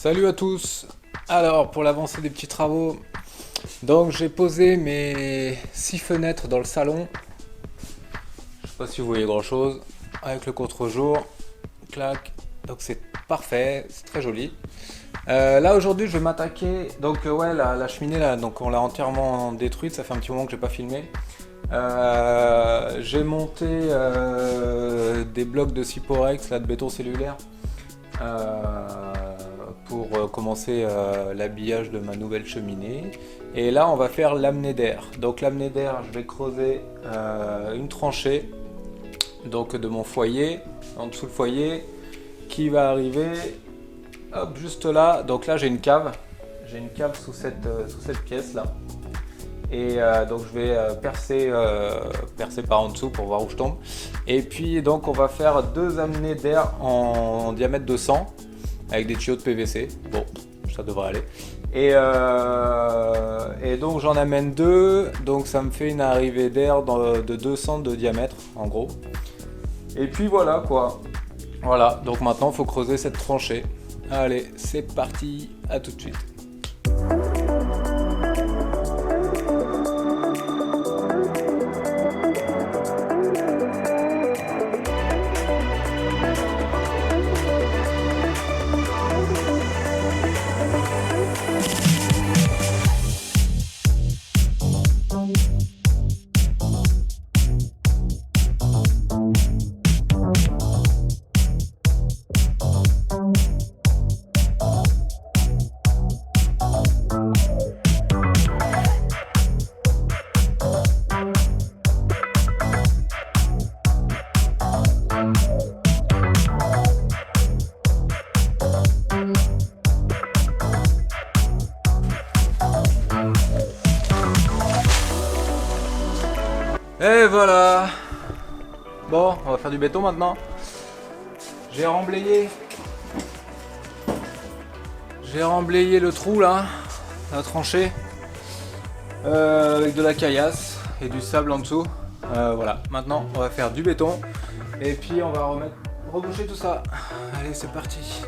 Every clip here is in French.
Salut à tous. Alors, pour l'avancée des petits travaux, donc j'ai posé mes 6 fenêtres dans le salon. Je sais pas si vous voyez grand chose. Avec le contre-jour, clac. Donc c'est parfait, c'est très joli. Là aujourd'hui, je vais m'attaquer. Donc ouais, la cheminée là, donc on l'a entièrement détruite. Ça fait un petit moment que j'ai pas filmé. J'ai monté des blocs de Cyporex, là, de béton cellulaire. euh, pour commencer l'habillage de ma nouvelle cheminée. Et là, on va faire l'amener d'air. Donc l'amener d'air, je vais creuser une tranchée donc de mon foyer, en dessous le foyer, qui va arriver hop, juste là. Donc là, j'ai une cave. J'ai une cave sous cette pièce là. Et donc je vais percer par en dessous pour voir où je tombe. Et puis donc on va faire deux amenées d'air en diamètre de 100 avec des tuyaux de PVC. Bon, ça devrait aller. Et donc j'en amène deux, donc ça me fait une arrivée d'air de 200 de diamètre en gros. Et puis voilà quoi. Voilà, donc maintenant il faut creuser cette tranchée. Allez, c'est parti, à tout de suite. Et voilà. Bon, on va faire du béton maintenant. J'ai remblayé. J'ai remblayé le trou là, la tranchée, avec de la caillasse et du sable en dessous. Voilà, maintenant on va faire du béton et puis on va reboucher tout ça. Allez, c'est parti.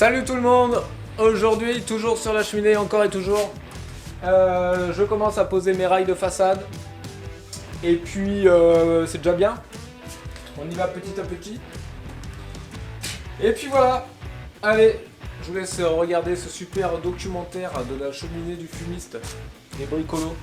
Salut tout le monde. Aujourd'hui, toujours sur la cheminée, encore et toujours. Je commence à poser mes rails de façade. Et puis, c'est déjà bien. On y va petit à petit. Et puis voilà. Allez, je vous laisse regarder ce super documentaire de la cheminée du fumiste et bricolo.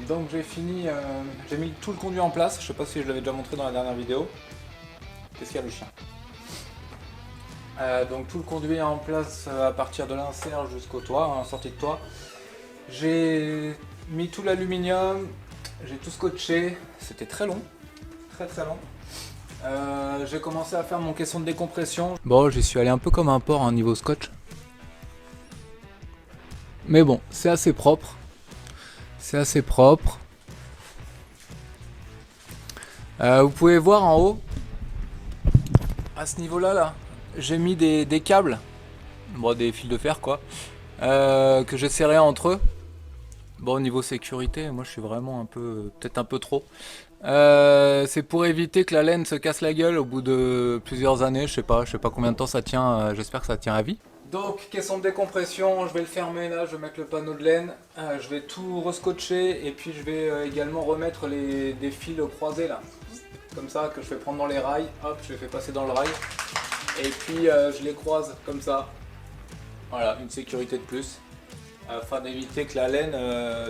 Donc j'ai fini, j'ai mis tout le conduit en place, je sais pas si je l'avais déjà montré dans la dernière vidéo. Qu'est-ce qu'il y a le chien? Donc tout le conduit est en place à partir de l'insert jusqu'au toit, hein, sortie de toit. J'ai mis tout l'aluminium, j'ai tout scotché, c'était très long, très long. J'ai commencé à faire mon caisson de décompression. Bon, j'y suis allé un peu comme un porc hein, niveau scotch. Mais bon, c'est assez propre. C'est assez propre. Vous pouvez voir en haut, à ce niveau-là, là, j'ai mis des câbles, bon, des fils de fer quoi, que j'ai serrés entre eux. Bon, au niveau sécurité, moi je suis vraiment peut-être un peu trop. C'est pour éviter que la laine se casse la gueule au bout de plusieurs années, je sais pas combien de temps ça tient, j'espère que ça tient à vie. Donc caisson de décompression, je vais le fermer là, je vais mettre le panneau de laine, je vais tout rescotcher et puis je vais également remettre des fils croisés là, comme ça que je fais prendre dans les rails, hop je les fais passer dans le rail et puis je les croise comme ça, voilà une sécurité de plus afin d'éviter que la laine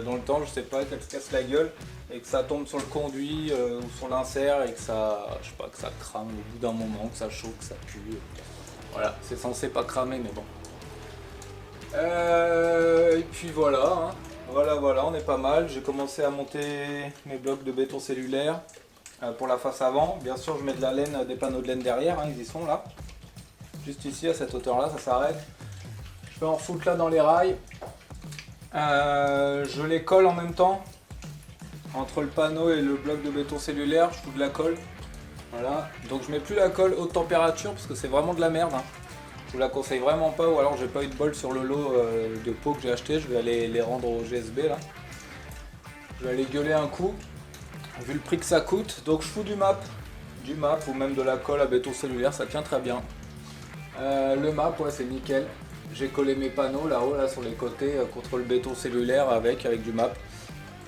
dans le temps je sais pas qu'elle se casse la gueule et que ça tombe sur le conduit ou sur l'insert et que ça, je sais pas, que ça crame au bout d'un moment, que ça chauffe, que ça pue. Voilà, c'est censé pas cramer, mais bon. Et puis voilà, hein. Voilà, on est pas mal. J'ai commencé à monter mes blocs de béton cellulaire pour la face avant. Bien sûr, je mets de la laine, des panneaux de laine derrière, hein, ils y sont là. Juste ici, à cette hauteur-là, ça s'arrête. Je vais en foutre là dans les rails. Je les colle en même temps. Entre le panneau et le bloc de béton cellulaire, je fous de la colle. Voilà, donc je mets plus la colle haute température parce que c'est vraiment de la merde. Hein. Je vous la conseille vraiment pas, ou alors j'ai pas eu de bol sur le lot de pots que j'ai acheté. Je vais aller les rendre au GSB là. Je vais aller gueuler un coup, vu le prix que ça coûte. Donc je fous du MAP ou même de la colle à béton cellulaire, ça tient très bien. Le MAP, ouais, c'est nickel. J'ai collé mes panneaux là-haut, là sur les côtés, contre le béton cellulaire avec du MAP.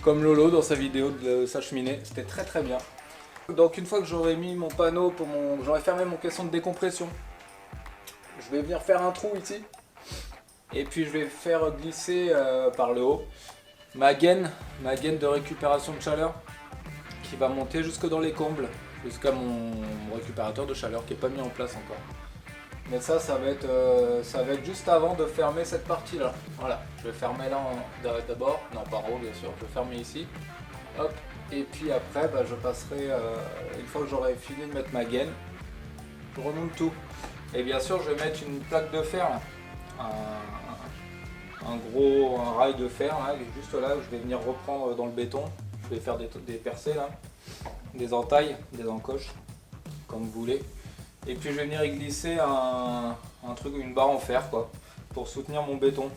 Comme Lolo dans sa vidéo de sa cheminée, c'était très bien. Donc une fois que j'aurai mis mon panneau, j'aurai fermé mon caisson de décompression, je vais venir faire un trou ici et puis je vais faire glisser par le haut ma gaine de récupération de chaleur qui va monter jusque dans les combles, jusqu'à mon récupérateur de chaleur qui n'est pas mis en place encore. Mais ça va être juste avant de fermer cette partie là. Voilà, je vais fermer là d'abord, non pas en haut bien sûr, je vais fermer ici, hop. Et puis après, je passerai, une fois que j'aurai fini de mettre ma gaine, je remonte tout. Et bien sûr, je vais mettre une plaque de fer, là. Un rail de fer, là, juste là, où je vais venir reprendre dans le béton. Je vais faire des percées, là, des entailles, des encoches, comme vous voulez. Et puis je vais venir y glisser une barre en fer, quoi, pour soutenir mon béton.